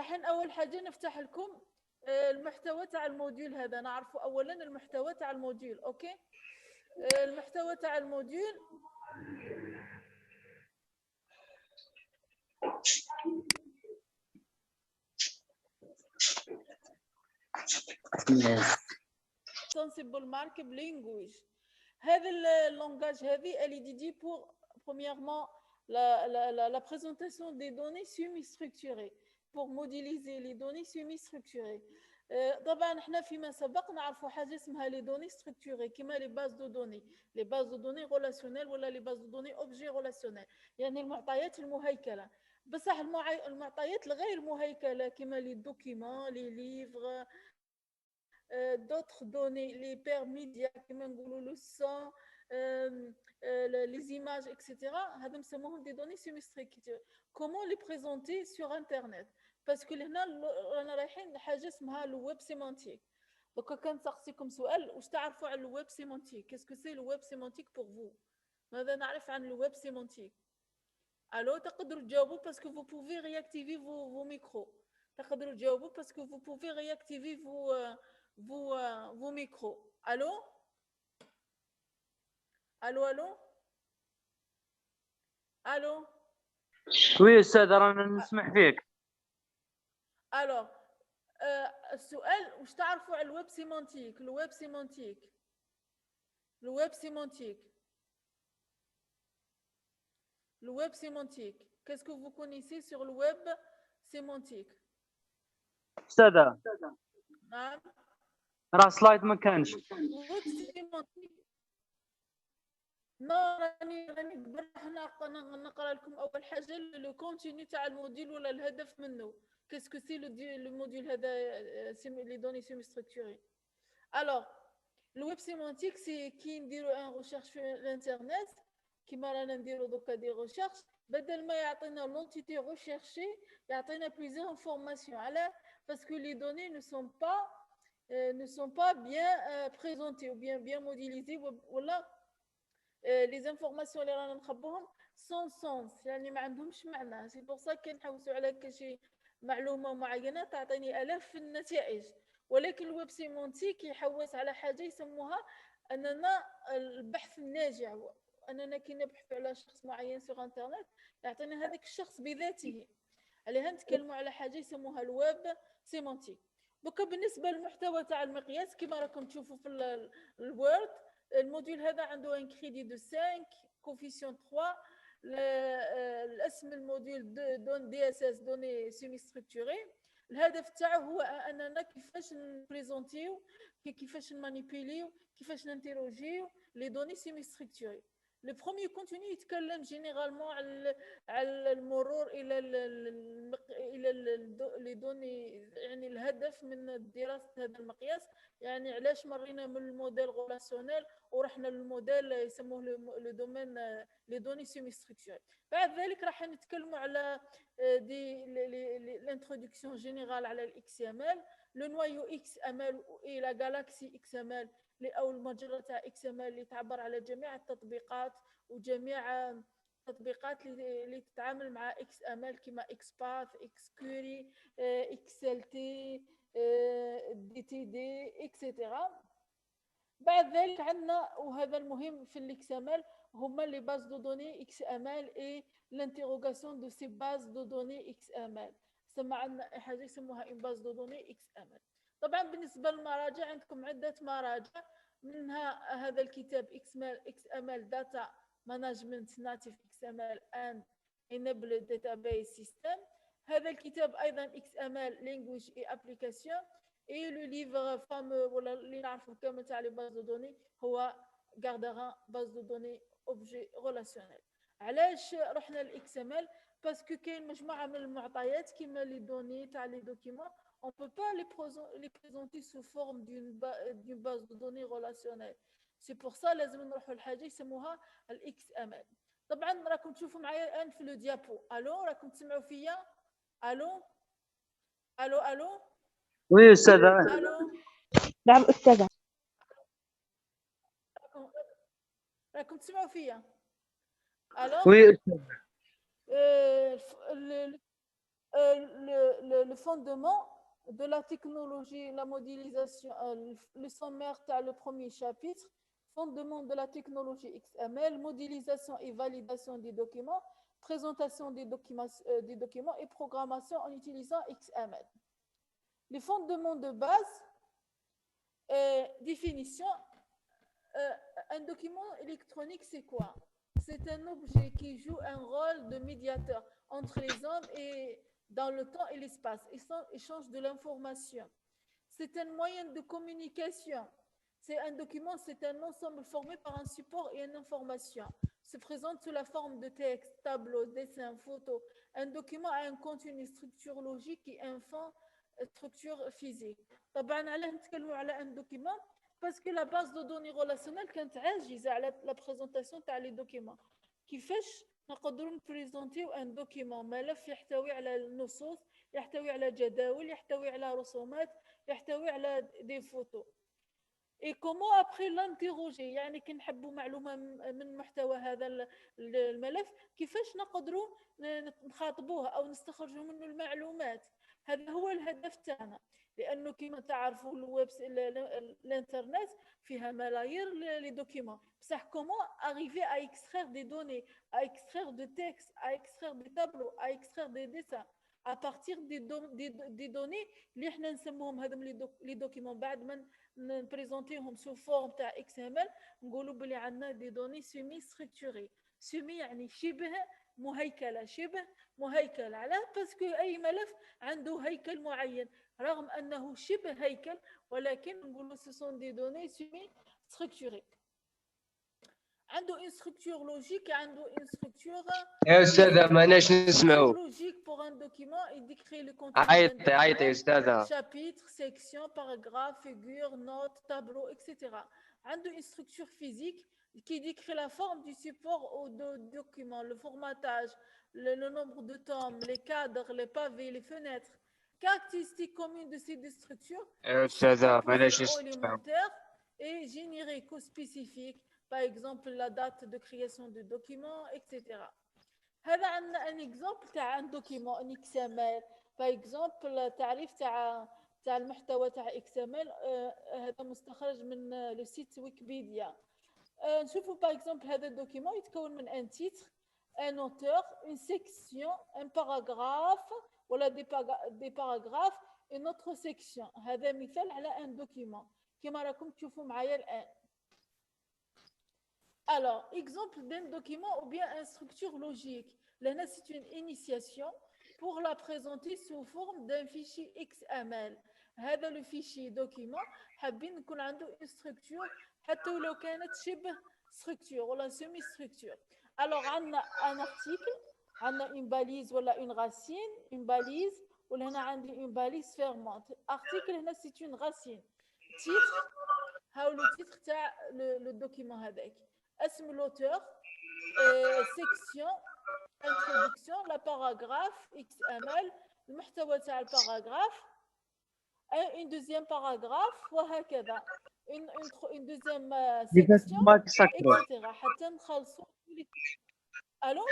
راح اول حاجه نفتح لكم المحتوى تاع الموديول هذا. نعرفوا اولا المحتوى تاع الموديول. اوكي، المحتوى تاع الموديول sensible markup language. هذا اللونغاج هذه elle est dédiée pour premièrement la présentation des données semi-structurées, pour modéliser les données semi-structurées. طبعا احنا فيما سبق نعرفوا حاجه اسمها لي دوني ستركتوري كيما لي باز دو دوني، لي باز دو دوني ريلاسيونيل ولا لي باز دو دوني اوبجي ريلاسيونيل، يعني المعطيات المهيكله. بصح المعطيات الغير مهيكله كيما لي دوكيمون لي ليفر d'autres données, les paires médias, le son, les images, etc. Ce sont des données semi-structurées. Comment les présenter sur Internet? Parce que là, on a le web sémantique. Donc, quand on comme سؤال, واش تعرفوا على le web sémantique? Qu'est-ce que c'est le web sémantique pour vous? ماذا نعرف عن le web sémantique? Alors, تقدروا تجاوبوا parce que vous pouvez réactiver vos micros. تقدروا تجاوبوا parce que vous pouvez réactiver vos micros. Allô? Allô, allô? Allô? وي استاذ رانا نسمع فيك. Alors, السؤال واش تعرفوا على الويب سيمانتيك؟ الويب سيمانتيك، الويب سيمانتيك، الويب سيمانتيك. Qu'est-ce que vous connaissez sur le web sémantique? استاذ نعم. راه سلايد ما كانش. الويب سيمانتيك راني نقرا لكم اول حاجه لو كونتينيو تاع الموديل ولا الهدف منه. كيسكو سي لو موديل هذا لي دوني سيمي ستركتوري. الوغ الويب سيمانتيك سي كي نديرو ان ريشيرش في الانترنت كيما رانا نديرو دوكا دي ريشيرش، بدل ما يعطينا لونتيتي ريشيرشي يعطينا بليزيور انفورماسيون. علاه؟ باسكو لي دوني ne sont pas bien présentées ou bien modélisées ولا les informations اللي رانا نخبوهم sans sens، يعني ما عندهمش معنى. سي بور سا كنحوسوا على شي معلومه معينه تعطيني الاف في النتائج، ولكن الويب سيمانتيك يحوس على حاجه يسموها اننا البحث الناجع، اننا كي نبحث على شخص معين سوغ انترنت يعطينا هذاك الشخص بذاته. عليها نتكلموا على حاجه يسموها الويب سيمانتيك. دوكا بالنسبه للمحتوى تاع المقياس كما راكم تشوفوا في الوورد، الموديل هذا عنده ان كريدي دو 5 كوفيسيون 3. الاسم الموديل دون دي اس اس دوني سيمي ستركتوري. الهدف تاعو هو اننا كيفاش نبريزونتيو، كيفاش نمانيبيليو، كيفاش ننتروجيو لي دوني سيمي ستركتوري. لو بروميير كونتوني يتكلم جينيرالمون على المرور الى لي دوني، يعني الهدف من دراسه هذا المقياس، يعني علاش مرينا من الموديل ريلاسيونيل ورحنا للموديل يسموه لو دومين لي دوني سيمي ستركتوري. بعد ذلك راح نتكلموا على دي الانتروداكسيون جينيرال على الاكس ام ال، لو نوايو اكس ام ال الى جالاكسي اكس ام ال او المجرى تاع اكس ام ال اللي تعبر على جميع التطبيقات وجميع التطبيقات اللي تتعامل مع اكس ام ال كما اكس باث، اكس كوري، اكس ال تي، دي تي دي اكسيتيرا. بعد ذلك عندنا وهذا المهم في الاكس ام ال هما لي باز دو دوني اكس ام ال اي لانتيروغاسيون دو سي باز دو دوني اكس ام ال. سمع عندنا حاجه يسموها ان باز دو دوني اكس ام ال. طبعا بالنسبه للمراجع عندكم عده مراجع، منها هذا الكتاب اكس ام ال داتا مانجمنت ناتيف اكس ام ال اند انيبل داتابيس سيستم. هذا الكتاب ايضا اكس ام ال لانجويج اي ابليكاسيون. اي لو ليفر فامو ولا اللي نعرفوا كامل تاع لي باز دو دوني هو غارداران باز دو دوني اوبجي ريلاسيونيل. علاش رحنا للاكس ام ال؟ باسكو كاين مجموعه من المعطيات كيما لي دوني تاع لي دوكيمون on peut pas les présenter sous forme d'une base de données relationnelle. c'est pour ça لازم نروحوا لحاجه يسموها الاكس ام ال. طبعا راكم تشوفوا معايا الان في لو ديابو. الو راكم تسمعوا فيا؟ الو الو الو وي استاذ. الو نعم أستاذة. راكم تسمعوا فيا؟ الو وي le fondement de la technologie, la modélisation, le sommaire, tu as le premier chapitre, fondement de la technologie XML, modélisation et validation des documents, présentation des documents et programmation en utilisant XML. Les fondements de base, définition, un document électronique, c'est quoi? C'est un objet qui joue un rôle de médiateur entre les hommes et dans le temps et l'espace, échange de l'information. C'est un moyen de communication. C'est un document, c'est un ensemble formé par un support et une information. Se présente sous la forme de texte, tableau, dessin, photo. Un document a un contenu, structure logique et un fond, structure physique. طبعا علاه نتكلموا على un document parce que la base de données relationnelle كانت عاجزه على la présentation تاع les documents. كيفاش نقدروا نبريزونتيو ان دوكيمون ملف يحتوي على النصوص، يحتوي على جداول، يحتوي على رسومات، يحتوي على دي فوتو. اي كومون ابري لانتيروجي، يعني كي نحبوا معلومه من محتوى هذا الملف كيفاش نقدروا نخاطبوها او نستخرجوا منه المعلومات. هذا هو الهدف تاعنا، لانه كما تعرفوا الويب الانترنت فيها ملايير لي دوكيمون، بصح كومون arriver à extraire des données, à extraire de textes, à extraire des tableaux, à extraire des dessins à partir des données اللي احنا نسموهم هذم لي دوكيمون بعد ما نبريزونتيهم سو فورم تاع اكس ام ال، نقولوا بلي عندنا دي دوني سيمي ستركتوري. سيمي يعني شبه مهيكله، شبه مهيكل. علاه؟ باسكو اي ملف عنده هيكل معين، رغم انه شبه هيكل ولكن نقولوا سو سون دي دوني سيمي ستركتوري. عنده اون ستركتور لوجيك، عنده اون ستركتور يا استاذه ماناش نسمعوا. لوجيك بور ان دوكيمون يديكري لو كونتون. عيطي استاذه. chapitre, section, paragraphe, figure, note, tableau, etc. عنده une structure physique qui décrit la forme du support au document, le formatage, le nombre de tomes, les cadres, les pavés, les fenêtres. Caractéristiques communes de ces deux structures: élémentaire et générique ou spécifique, par exemple la date de création du document, etc. هذا عندنا un exemple تاع un document en XML. par exemple التعريف تاع المحتوى تاع XML هذا مستخرج من لو سيت ويكيبيديا. نشوفوا par exemple هذا الدوكيمون يتكون من un titre, un auteur, une section, un paragraphe ولا des paragraphes, une autre section. هذا مثال على un document كما راكم تشوفوا معايا الآن. Alors, exemple d'un document ou bien une structure logique. Là, c'est une initiation pour la présenter sous forme d'un fichier XML. هذا le fichier document حابين يكون عنده une structure حتى لو كانت شبه structure ولا semi structure. Alors, عندنا un article, عندنا une balise ولا une racine, une balise ولا هنا عندي une balise fermante. Article هنا c'est une racine. Titre, هاو le titre تاع le document هذاك. اسم l'auteur, section, introduction, la paragraphe XML, المحتوى تاع الباراغراف، une deuxième paragraphe وهكذا une deuxième section etc. حتى نخلصوا. الو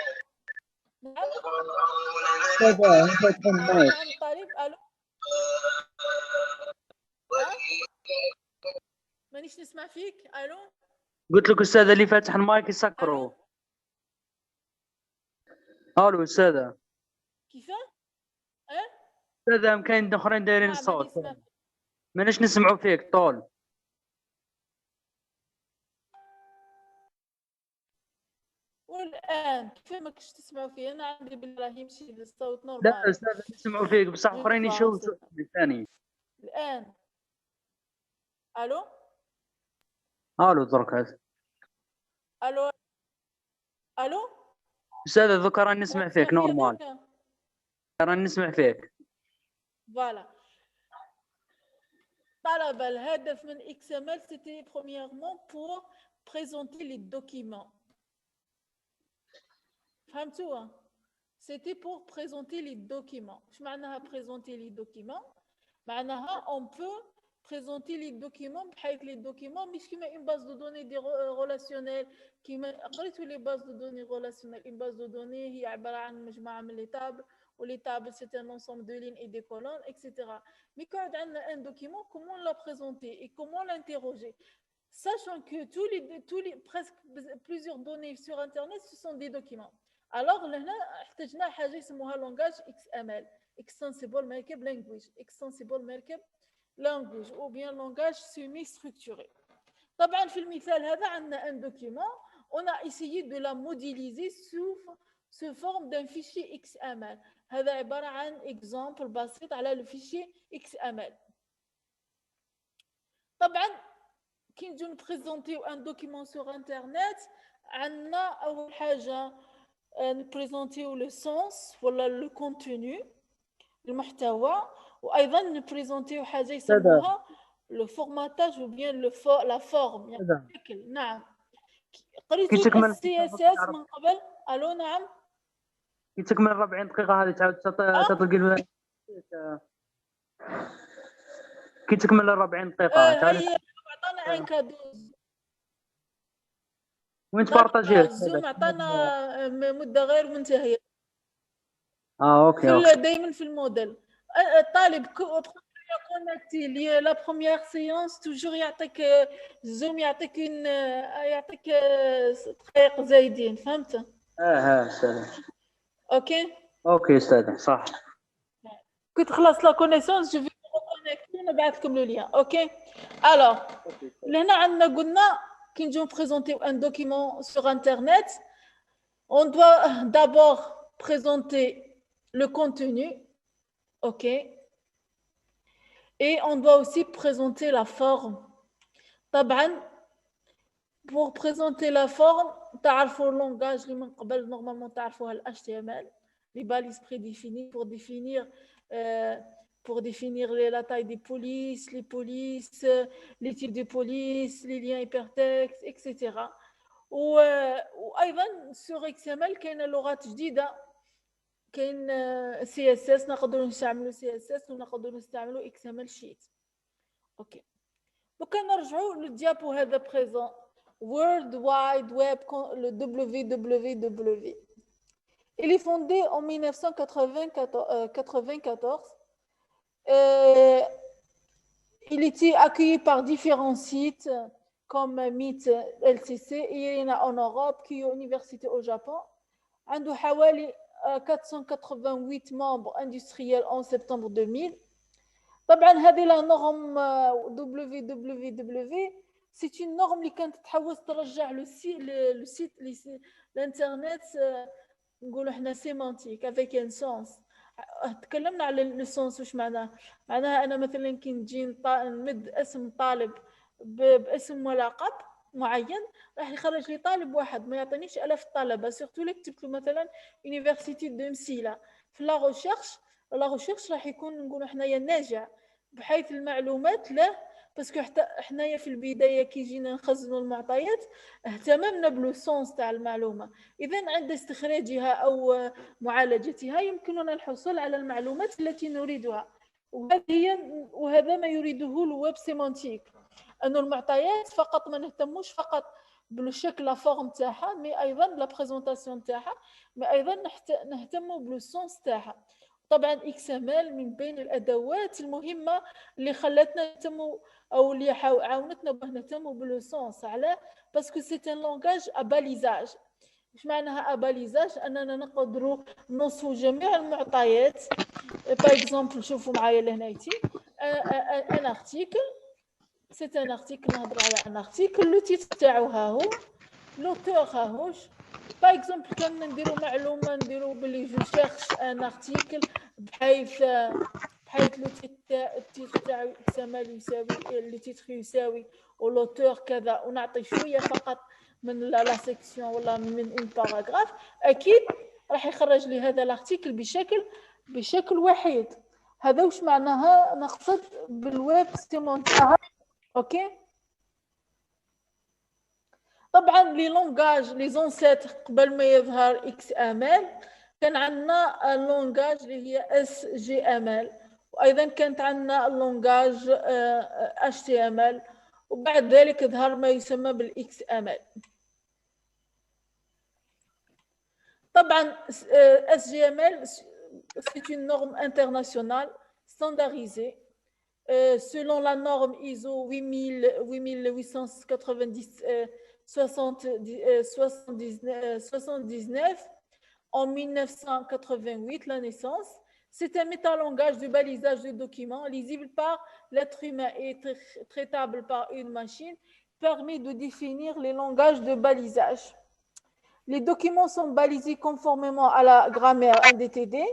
نعم طالب. الو مانيش نسمع فيك. الو قلت لك استاذ اللي فاتح المايك يسكروا. الو استاذه كيفاه؟ استاذه كاين اخرين دايرين الصوت ماناش نسمعوا فيك طول. والان كيف ماكش تسمعوا فيه؟ انا عندي بالله يمشي للصوت نورمال. لا استاذ نسمعوا فيك بصح اخرين يشوفوا ثاني. الان الو الو درك. الو الو استاذ ذكر راني نسمع فيك نورمال. راني نسمع فيك. فوالا. طلب الهدف من XML c'était premièrement pour présenter les documents. فهمتوا؟ c'était pour présenter les documents. اش معناها présenter les documents؟ معناها on peut présenter les documents بحيث les documents مش كيما une base de données relationnelle كيما قريتوا les bases de données relationnelles. une base de données هي عبارة عن مجموعة من les tables ou les tables, c'est un ensemble de lignes et des colonnes, etc. Mais quand on a un document, comment l'a présenter et comment l'interroger? Sachant que presque plusieurs données sur Internet, ce sont des documents. Alors, là, احتاجنا حاجة يسموها langage XML, Extensible Markup Language, Extensible Markup Language, ou bien langage semi-structuré. طبعا في المثال هذا عندنا un document, on a essayé de la modéliser sous forme d'un fichier XML. هذا عبارة عن exemple بسيط على le fichier XML. طبعا كي نجيو نبريزونتيو ان دوكيمون سور انترنت عندنا اول حاجه نبريزونتيو لو سونس ولا لو كونتوني المحتوى وايضا نبريزونتيو حاجه يسموها لو فورماتاج او بيان لا فورم يعني الشكل. نعم قريتوا السي اس اس من قبل؟ الو نعم كي تكمل 40 دقيقه هذه تعاود تلقي كي تكمل 40 دقيقه هي عطانا ان كادو وين تبارطاجيه زوم عطانا مده غير منتهيه. اوكي دائما في الموديل الطالب كونكتي لي لا بروميير سيونس توجور يعطيك زوم يعطيك دقائق زايدين فهمت؟ استاذ اوكي استاذ صح. كي تخلص لا كونيسونس جو في كونيكتي نبعث le lien. Ok. Alors, là, قلنا كي نجيو présenter un document sur Internet, on doit d'abord présenter le contenu, ok, et on doit aussi présenter la forme. طبعا pour présenter la forme, تعرفوا le langage اللي من قبل normalement تعرفوها ال HTML, les balises prédéfinies pour définir la taille des polices, les types de polices, les liens hypertextes, etc. وأيضا sur XML كاين لغات جديدة كاين CSS نقدروا نستعملوا CSS ونقدروا نستعملوا XML sheet. اوكي دوكا نرجعوا للديابو هذا بريزون World Wide Web le WWW. Il est fondé en 1994. Il était accueilli par différents sites comme Meet LCC et en Europe qui est université au Japon. عنده حوالي 488 membres industriels en septembre 2000. طبعا هذه la norme WWW, c'est une norme اللي كانت تحاول ترجع le site l'internet نقولوا احنا sémantique avec un sens. تكلمنا على السونس واش معناه انا مثلا كي نجي نمد اسم طالب باسم ولقب معين راح يخرج لي طالب واحد ما يعطينيش الاف الطلبه سورتو اللي كتبت له مثلا يونيفرسيتي دو مسيله في لا ريشيرش راح يكون نقولوا حنايا ناجع بحيث المعلومات له باسكو حتى حنايا في البدايه كي جينا نخزنوا المعطيات اهتممنا بلو سونس تاع المعلومه اذا عند استخراجها او معالجتها يمكننا الحصول على المعلومات التي نريدها وهذا ما يريده الويب سيمانتيك انه المعطيات فقط ما نهتموش فقط بالشكل لا فورم تاعها مي ايضا لا بريزونطاسيون تاعها مي ايضا نهتموا بلو سونس تاعها. طبعا XML من بين الادوات المهمه اللي خلاتنا نهتموا او اللي عاونتنا باه نهتموا بلو سونس على باسكو سي ان لونغاج اباليزاج. ايش معناها اباليزاج؟ اننا نقدروا نوصفوا جميع المعطيات. باغ اكزومبل شوفوا معايا لهنايتي ان ارتيكل سي ان ارتيكل نهضروا على ان ارتيكل لو تيتر تاعو ها هو لوتور ها هوش. باغ اكزومبل كان نديروا معلومه نديروا بلي جو شيرش ان ارتيكل بحيث لو تيتر تاعو يساوي لو تيتر يساوي ولوتور كذا ونعطي شويه فقط من لا سيكسيون ولا من اون باراغراف اكيد راح يخرج لي هذا الارتيكل بشكل وحيد. هذا واش معناها نقصد بالويب سيمانتيك. اوكي طبعا لي لونغاج لي زونسيتر قبل ما يظهر XML كان عندنا اللونغاج اللي هي SGML وايضا كانت عندنا اللونغاج HTML وبعد ذلك ظهر ما يسمى بالXML. طبعا SGML c'est une norme internationale standardisée selon la norme ISO 78 en 1988, la naissance. C'est un métalangage de balisage de documents lisible par l'être humain et traitable par une machine, permet de définir les langages de balisage. Les documents sont balisés conformément à la grammaire NDTD,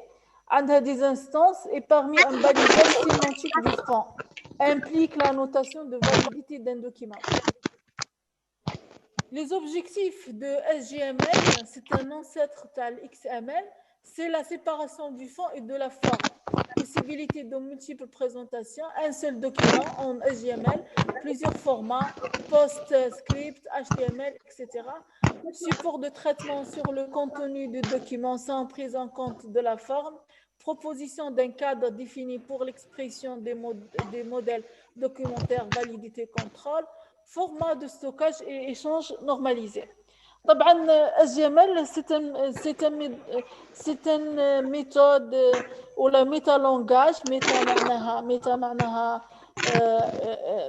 à des instances et parmi un balisage sémantique du franc, implique la notation de validité d'un document. Les objectifs de SGML, c'est un ancêtre de XML, c'est la séparation du fond et de la forme, possibilité de multiples présentations, un seul document en SGML, plusieurs formats, PostScript, HTML, etc. Support de traitement sur le contenu du document sans prise en compte de la forme, proposition d'un cadre défini pour l'expression des modèles documentaires, validité, contrôle, format de stockage et échange normalisé. طبعا SGML c'est une méthode ولا ميتا لونغاج ميتا معناها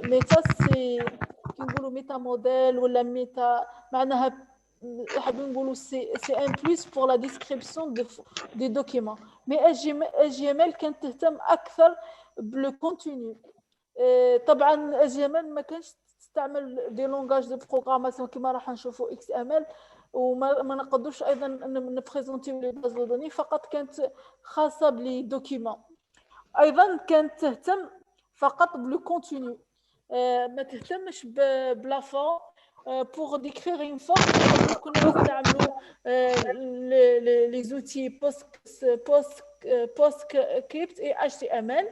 سي كي نقولوا ميتا موديل ولا ميتا معناها حابين نقولوا سي ان بلس pour la description des documents mais SGML كانت تهتم اكثر بالكونتينيو. طبعا SGML ما كانش تستعمل دي لونغاج دو بروغراماسيون كما راح نشوفوا XML وما نقدرش ايضا نبريزونتيو لي باز دو دوني، فقط كانت خاصه بلي دوكيومون. ايضا كانت تهتم فقط بلو كونتينيو، ما تهتمش بلا فون. pour décrire une forme كنا نستعملوا les outils PostScript et HTML.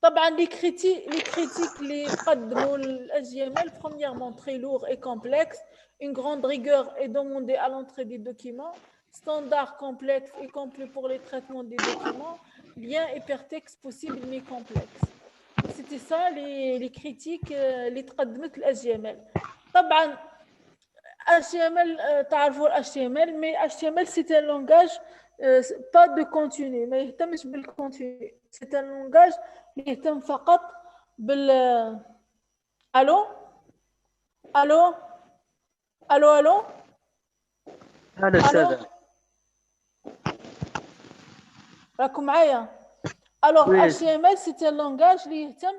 طبعا les critiques اللي قدموا ال HTML, premièrement très lourd et complexe, une grande rigueur est demandée à l'entrée des documents, standard complexe et complet pour les traitements des documents, liens hypertexte possible mais complexe. C'était ça les critiques اللي تقدمت ال HTML. طبعا HTML تعرفوا ال HTML, mais HTML c'est un langage pas de contenu, ما يهتمش بالcontenu. C'est un langage اللي يهتم فقط بال الو الو الو الو هذا استاذ راكم معايا؟ alors HTML c'est un langage اللي يهتم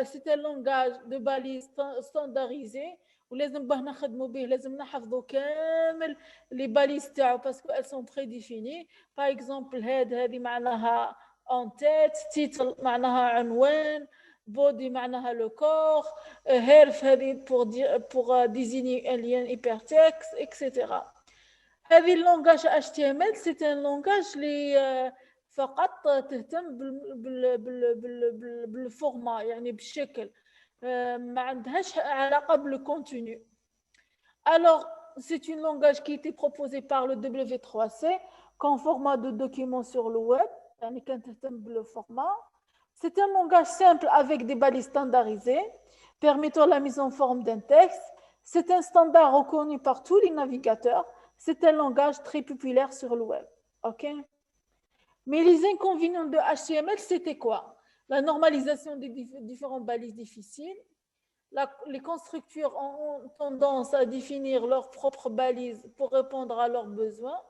c'est un langage de balise standardisé ولازم باه نخدموا به لازم نحفظوا كامل لي باليز تاعو باسكو elles sont prédéfinies. par exemple هذه معناها en tête, titre معناها عنوان, body معناها le corps, herf هذه pour désigner un lien hypertexte, etc. هذه اللونغاج HTML c'est un langage اللي فقط تهتم بالفورما يعني بالشكل, ما عندهاش علاقة بالcontenu. Alors c'est une langage qui était proposée par le W3C comme format de document sur le web. Le format. C'est un langage simple avec des balises standardisées permettant la mise en forme d'un texte. C'est un standard reconnu par tous les navigateurs. C'est un langage très populaire sur le web. Okay? Mais les inconvénients de HTML, c'était quoi? La normalisation des différentes balises difficiles. Les constructeurs ont tendance à définir leurs propres balises pour répondre à leurs besoins.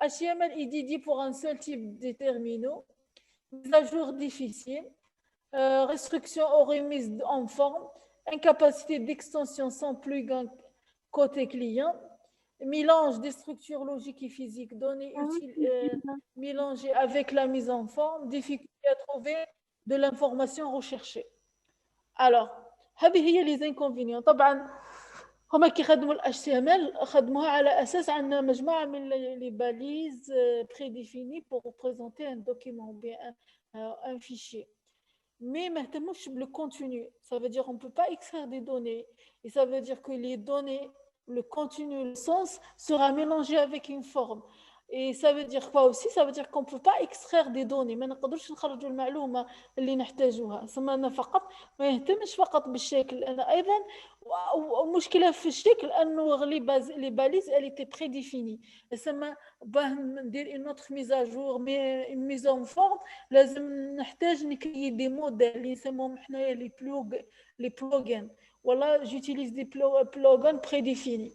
HTML est dédié pour un seul type de terminaux, mise à jour difficile, restriction aux remises en forme, incapacité d'extension sans plugin côté client, mélange des structures logiques et physiques, données utiles mélangées avec la mise en forme, difficulté à trouver de l'information recherchée. Alors, هذه هي les inconvénients. طبعا هما كي خدموا ال HTML خدموها على أساس عندنا مجموعة من les balises prédéfinies pour représenter un document ou bien un fichier. Mais ما اهتموش بالcontenu. Ça veut dire on ne peut pas extraire des données. Et ça veut dire que les données, le contenu, le sens sera mélangé avec une forme. Et ça veut dire quoi aussi? Ça veut dire qu'on ne peut pas extraire des données. ما نقدرش نخرجوا المعلومة اللي نحتاجوها. ثم فقط ما يهتمش فقط بالشكل. أنا أيضا ومشكلة في الشكل أنه les balises elles étaient prédéfinies. ثم باه ندير une autre mise à jour, mais une mise en forme لازم نحتاج نكري des modèles اللي نسموهم حنايا les plugins. Voilà, j'utilise des plugins prédéfinis.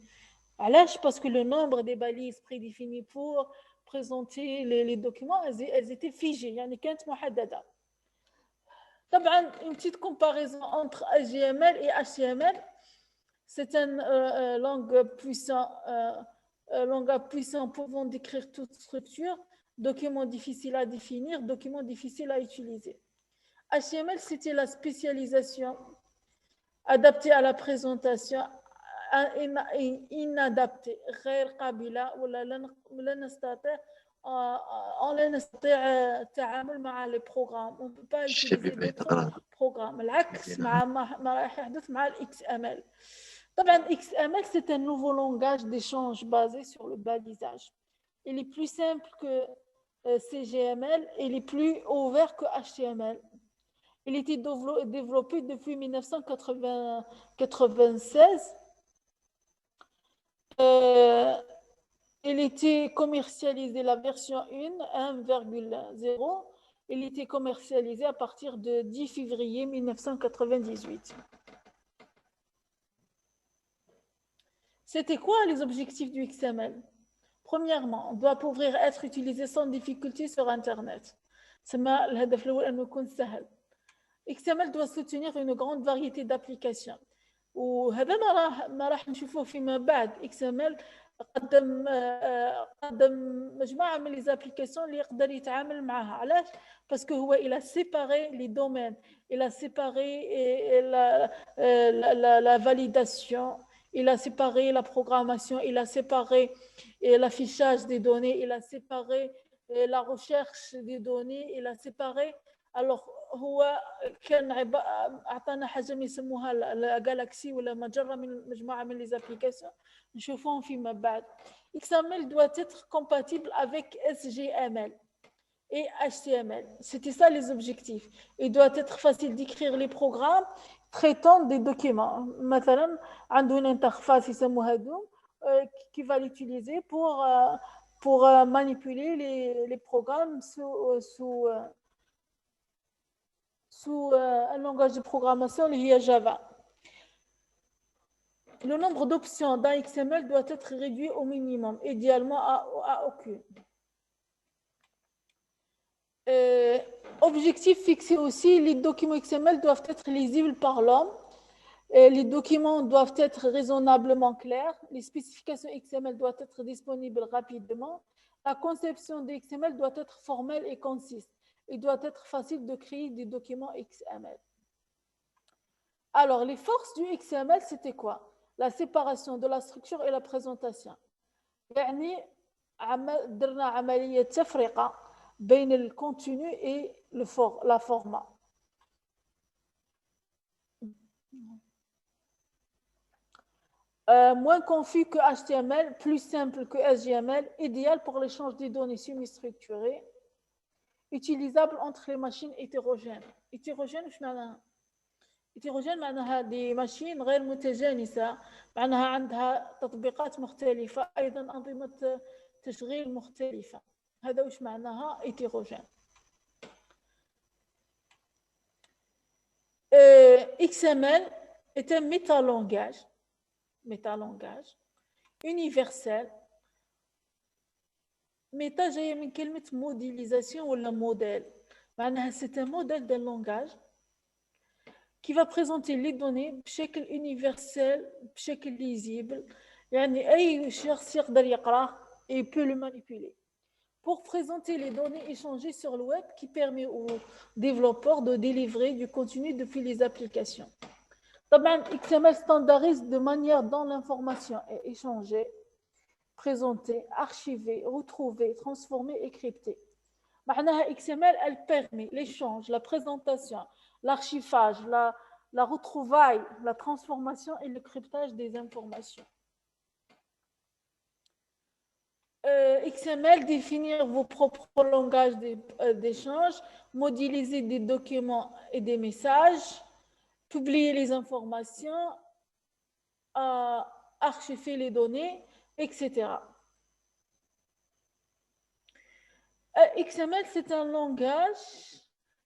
Parce que le nombre des balises prédéfinies pour présenter les documents, elles étaient figées. يعني كانت محددة. طبعا une petite comparaison entre HTML et HTML. C'est un langage puissant pouvant décrire toute structure, document difficile à définir, document difficile à utiliser. HTML, c'était la spécialisation adaptée à la présentation, inadaptée, غير قابلة ولا لا نستطيع التعامل مع les programmes. On ne peut pas utiliser d'autres programmes. العكس ما راح يحدث مع XML. طبعا XML c'est un nouveau langage d'échange basé sur le balisage. Il est plus simple que CGML et il est plus ouvert que HTML. Il était développé depuis 1996. Il était commercialisé, la version 1.0. Il était commercialisé à partir de 10 février 1998. C'était quoi les objectifs du XML? Premièrement, on doit pouvoir être utilisé sans difficulté sur Internet. الهدف الأول أنه يكون سهل. XML doit soutenir une grande variété d'applications. وهذا ما راح نشوفوه فيما بعد. XML قدم مجموعة من les applications اللي يقدر يتعامل معها. علاش؟ parce que هو il a séparé les domaines, il a séparé la validation, il a séparé la programmation, il a séparé l'affichage des données, il a séparé la recherche des données, il a séparé. Alors هو كان اعطانا حاجه يسموها الجالاكسي ولا مجموعه من les applications نشوفهم فيما بعد. XML doit être compatible avec SGML et HTML. C'était ça les objectifs. Il doit être facile d'écrire les programmes traitant des documents. مثلا عنده une interface يسموها Doom qui va l'utiliser pour manipuler les programmes sous un langage de programmation, le Java. Le nombre d'options dans XML doit être réduit au minimum, idéalement à aucune. Objectif fixé aussi, les documents XML doivent être lisibles par l'homme. Les documents doivent être raisonnablement clairs. Les spécifications XML doivent être disponibles rapidement. La conception de XML doit être formelle et concise. Il doit être facile de créer des documents XML. Alors, les forces du XML, c'était quoi? La séparation de la structure et la présentation. يعني درنا عملية تفرقة بين le contenu et la format. Moins confus que HTML, plus simple que SGML, idéal pour l'échange des données semi-structurées, utilisable entre les machines hétérogènes. hétérogène وش معناها؟ hétérogène معناها دي ماشين غير متجانسة، معناها عندها تطبيقات مختلفة، أيضا أنظمة تشغيل مختلفة. هذا وش معناها hétérogène. XML est un métalangage universel. ميتا جايه من كلمه موديليزاسيون ولا موديل، معناها c'est un modèle d'un langage qui va présenter les données بشكل universel بشكل lisible، يعني اي شخص يقدر يقراه et peut le manipuler pour présenter les données échangées sur le web, qui permet aux développeurs de délivrer du contenu depuis les applications. طبعا XML standardise de manière dont l'information est échangée, présentée, archivée, retrouvée, transformée et cryptée. معناها XML, elle permet l'échange, la présentation, l'archivage, la retrouvaille, la transformation et le cryptage des informations. XML, définir vos propres langages d'échange, modéliser des documents et des messages, publier les informations, archiver les données, etc. XML c'est un langage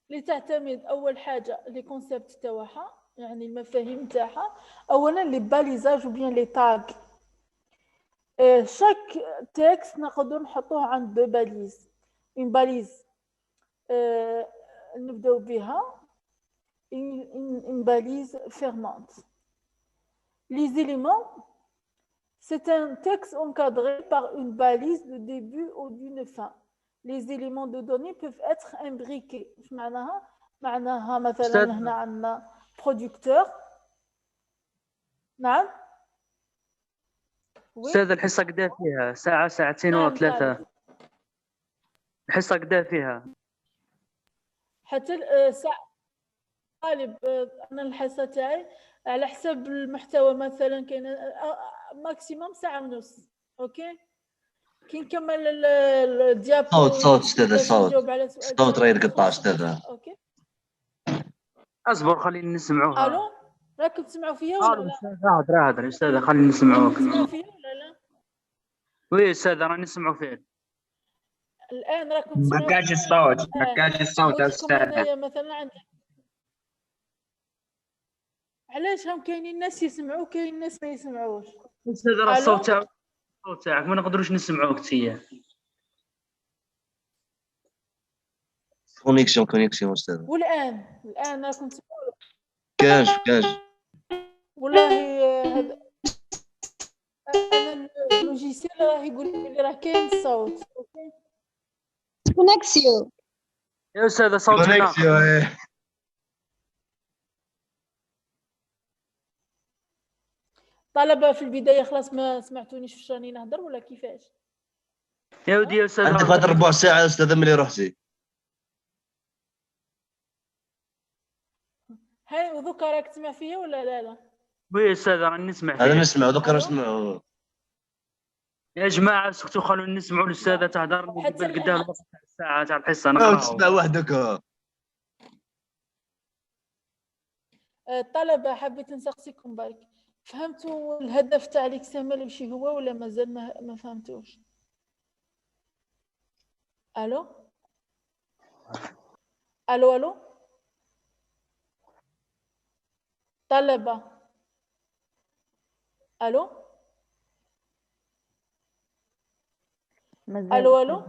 اللي تعتمد أول حاجة les concepts تاعها يعني المفاهيم تاعها أولا les balisages ou bien les tags. chaque texte نقدر نحطوه عند deux balises. une balise نبداو بها une balise fermante. Les éléments, c'est un texte encadré par une balise de début ou d'une fin. Les éléments de données peuvent être imbriqués. معناها مثلا هنا عندنا producteur. نعم. أستاذ الحصة قدا فيها ساعة ساعتين ولا ثلاثة؟ الحصة قدا فيها حتى ساعة طالب. أنا الحصة تاعي على حسب المحتوى مثلا كاين ماكسيموم ساعة ونص. أوكي كي نكمل الديابو صوت استاذ صوت راه يتقطع استاذ. اوكي اصبر خلينا نسمعوها. الو راكم تسمعوا فيا ولا لا؟ هادر استاذ خلينا نسمعوك. تسمعوا فيا ولا لا؟ وي استاذ راني نسمعوا فيك الان. راكم تسمعوا؟ ما كاينش الصوت ما كاينش الصوت استاذ. مثلا عندي علاش هم كاينين الناس يسمعوا كاين الناس ما يسمعوش. استاذ راه الصوت تاعك ما نقدروش نسمعوك تيا. كونيكسيون استاذ. والان راكم تسمعوا؟ كاش والله هذا انا اللوجيسيال راه يقول لي راه كاين الصوت. اوكي كونيكسيون يا استاذ صوتك ناقص. طلبة في البداية خلاص ما سمعتونيش فاش راني نهضر ولا كيفاش؟ يا ودي يا استاذ عندك هاد ربع ساعة استاذ ملي رحتي. هاي وذوكا راك تسمع فيا ولا لا؟ وي استاذ راني نسمع فيك. هذا نسمع دوكا نسمعوا. يا جماعة سكتوا خلونا نسمعوا الأستاذة تهضر قبل قدام الساعة تاع الحصة. تسمع وحدك. الطلبة حبيت نسقسيكم برك، فهمتوا الهدف تاع الاكسامل وشي هو ولا مازال ما فهمتوش؟ الو الو الو طلبة الو الو الو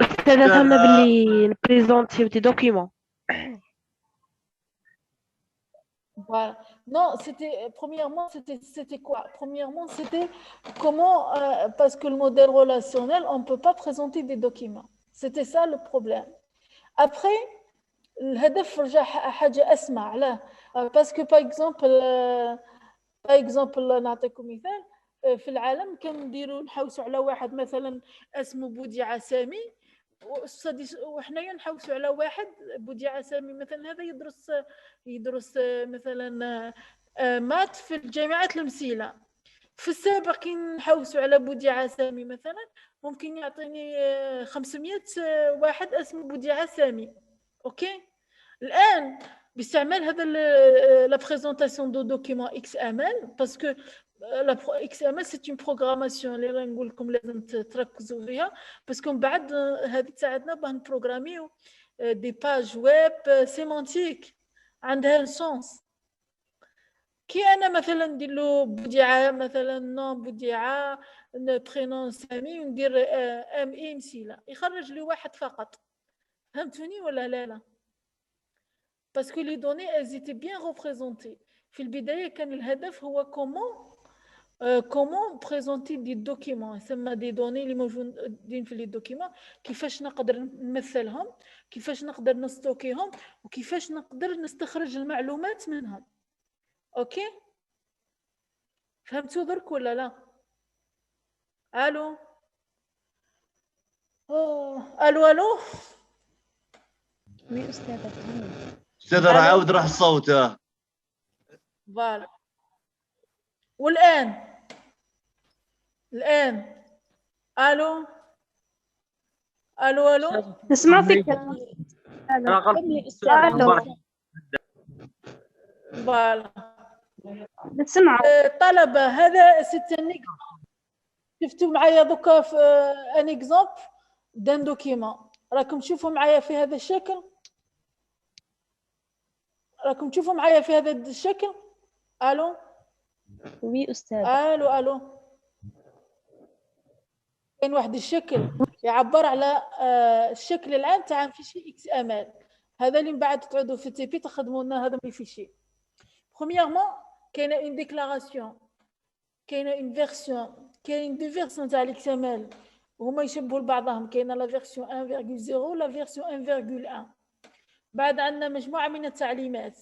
استاذة فهمنا باللي نبريزونتيو دي دوكيومون. Voilà. Non, c'était quoi? Premièrement, c'était comment, parce que le modèle relationnel, on ne peut pas présenter des documents. C'était ça le problème. Après, الهدف رجع حاجة أسمع لا parce que par exemple نعطيكم مثال في العالم كنديروا نحوسوا على واحد مثلا اسمه بوديعة سامي وحنايا نحوسوا على واحد بوديعة سامي مثلا هذا يدرس مثلا مات في الجامعة المسيلة. في السابق كي نحوسوا على بوديعة سامي مثلا ممكن يعطيني 500 واحد اسمه بوديعة سامي. اوكي الان باستعمال هذا la présentation de documents XML parce que XML c'est une programmation اللي نقول لكم لازم تركزوا فيها parce que من بعد هذه تساعدنا باه نبروغراميو دي باج ويب سيمانتيك عندها سونس. كي انا مثلا ندير له بوديعه مثلا نون بوديعه برينون سامي وندير ام اي مسيله يخرج لي واحد فقط. فهمتوني ولا لا؟ parce que les données elles étaient bien représentées. في البداية كان الهدف هو comment présenter des documents ثم des données اللي موجودين في les documents كيفاش نقدر نمثلهم كيفاش نقدر نستوكيهم وكيفاش نقدر نستخرج المعلومات منهم. اوكي فهمتوا درك ولا لا؟ الو الو الو وي استاذة فهمنا. استاذ راه عاود راح الصوت. فوالا والان الآن ألو ألو ألو نسمعك. انا غلط فوالا نسمع. طلبة هذا ستنيك شفتوا معايا دوكا في ان اكزومبل دان دوكيمون راكم تشوفوا معايا في هذا الشكل الو وي أستاذ. الو كاين واحد الشكل يعبر على الشكل العام تاع فيشي اكس ام ال هذا اللي من بعد تعودوا في تي بي تخدموا لنا هذا الفيشي برومييرمون كاينه اون ديكلاراسيون كاينه اون فيرسيون كاين دو فيرسيون تاع الاكس ام ال هما يشبهوا لبعضهم كاينه لا فيرسيون 1.0 لا فيرسيون 1.1 بعد عندنا مجموعه من التعليمات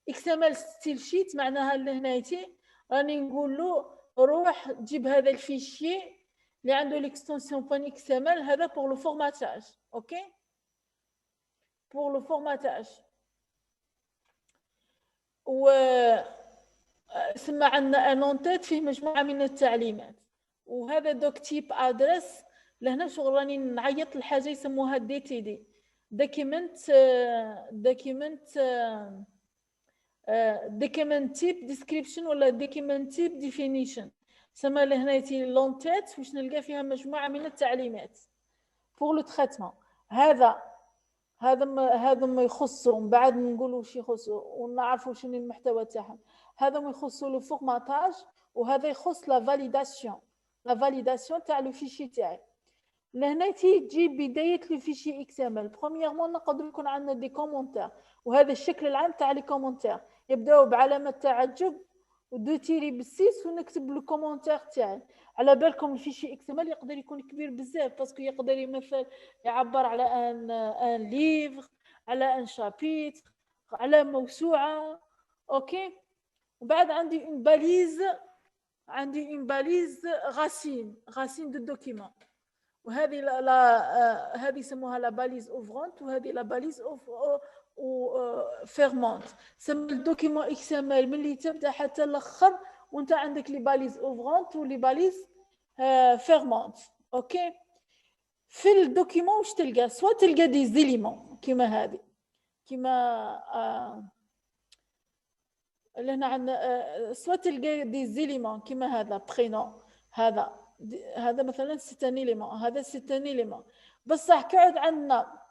اكس ام ال ستيل شيت معناها لهنايتي راني نقول له روح جيب هذا الفيشي اللي عنده l'extension .xml هذا pour le formatage ok pour le formatage و ثم عندنا ان اونتيت فيه مجموعه من التعليمات وهذا دوك تيب ادرس لهنا شغل راني نعيط لحاجه يسموها دي تي دي دوكيمنت تيب ديسكريبشن ولا دوكيمنت تيب ديفينيشن سما لهنايتي لونتيت واش نلقى فيها مجموعه من التعليمات بور لو تريتمون هذا ما يخصو من بعد نقولوا واش يخصو ونعرفوا شنو المحتوى تاعهم هذا ما يخصو لو فورماتاج وهذا يخص لا فاليداسيون تاع لو فيشي تاعي لهنا تيجي بدايه لو فيشي اكس ام ال برومييرمون نقدر يكون عندنا دي كومونتير وهذا الشكل العام تاع لي كومونتير يبداو بعلامه تعجب ودو تيري بالسيس ونكتب لو كومونتير تاعي على بالكم الفيشي اكس ام ال يقدر يكون كبير بزاف باسكو يقدر يمثل يعبر على ان ليفر على ان شابيتر على موسوعه اوكي وبعد عندي اون باليز غاسين دو دوكيمون وهذه هذه يسموها لا باليز اوفرونت وهذه لا باليز اوف فيرمونت سمى الدوكيمون اكس ام ال ملي تبدا حتى الاخر وانت عندك لي باليز اوفرونت ولي باليز فيرمونت اوكي في الدوكيمون واش تلقى سواء تلقى دي زيليمون كيما هذه كيما لهنا عندنا سواء تلقى دي زيليمون كيما هذا برينون هذا مثلا ستان إليمون هذا ستان إليمون بصح كعد عندنا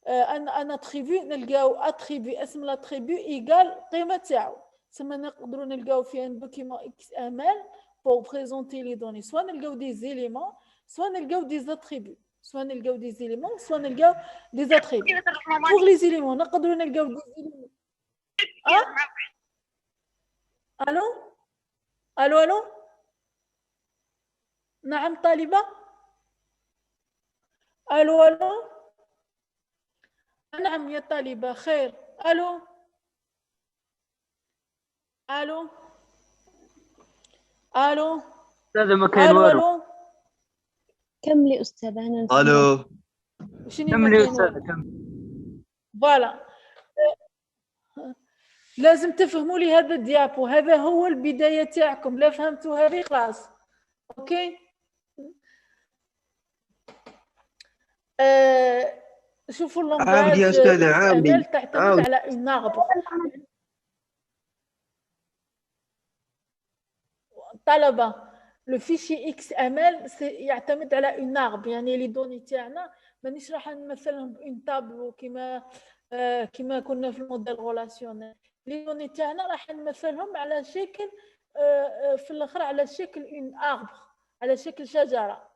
ان اتريبيو نلقاو اتريبيو اسم الاتريبيو ايغال قيمه تاعو تسمى نقدروا نلقاو في ان دوكيمون اكس ام ال بور بريزونتي لي دوني سواء نلقاو دي زيليمون سواء نلقاو دي زاتريبيو سواء نلقاو دي زيليمون سواء نلقاو دي زاتريبيو بور لي زيليمون نقدروا نلقاو دي زيليمون الو نعم طالبه الو نعم يا طالبة خير ألو هذا ما كاين والو كملي أستاذة أنا الو كملي استاذ كملي فوالا لازم تفهموا لي هذا الديابو هذا هو البداية تاعكم لا فهمتوا هذه خلاص اوكي شوفوا اللونغاج عاود يا استاذ عاودي تعتمد على ان arbre طلبه لو فيشي اكس ام ال يعتمد على ان arbre يعني لي دوني تاعنا مانيش راح نمثلهم بان تابلو كما كنا في الموديل ريلاسيونيل لي دوني تاعنا راح نمثلهم على شكل في الاخر على شكل ان arbre على شكل شجره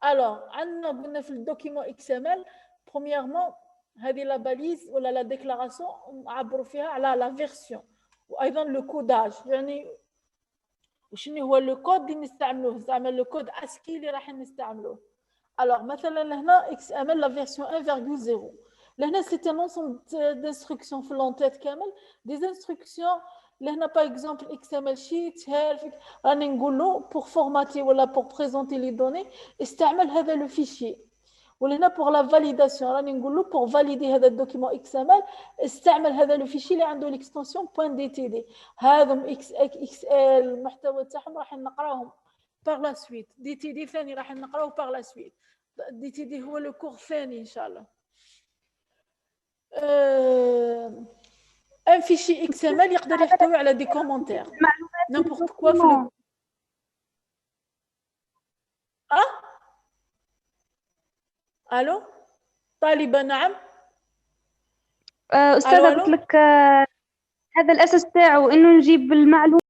الوغ عندنا قلنا في الدوكيمون اكس ام ال برومييرمون هذه لا باليز ولا لا ديكلاراسيون نعبروا فيها على لا فيرسيون وايضا لو كوداج يعني وشنو هو لو كود اللي نستعملوه زعما لو كود اسكي اللي راح نستعملوه الوغ مثلا لهنا اكس ام ال لا فيرسيون 1.0 لهنا سي ان انسومبل دانستركسيون في لونتيت كامل دي انستركسيون لهنا باغ اكزومبل اكس ام ال شيت هيلف راني نقول له بور فورماتي ولا بور بريزونتي لي دوني استعمل هذا لو فيشي ولهنا بور لا فاليداسيون راني نقول له بور فاليدي هذا الدوكيمون اكس ام ال استعمل هذا لو فيشي اللي عنده ليكستنسيون .dtd هذم اكس ال المحتوى تاعهم راح نقراهم باغ لا سويت. دي تي دي ثاني راح نقراو باغ لا سويت. دي تي دي هو لو كور ثاني ان شاء الله. ان فيشي اكس ام ال يقدر يحتوي على دي كومونتير نيمبورط كوا في لو الو طالبه. نعم أستاذة، ألو؟ قلت لك هذا الأساس تاعو إنه نجيب المعلومة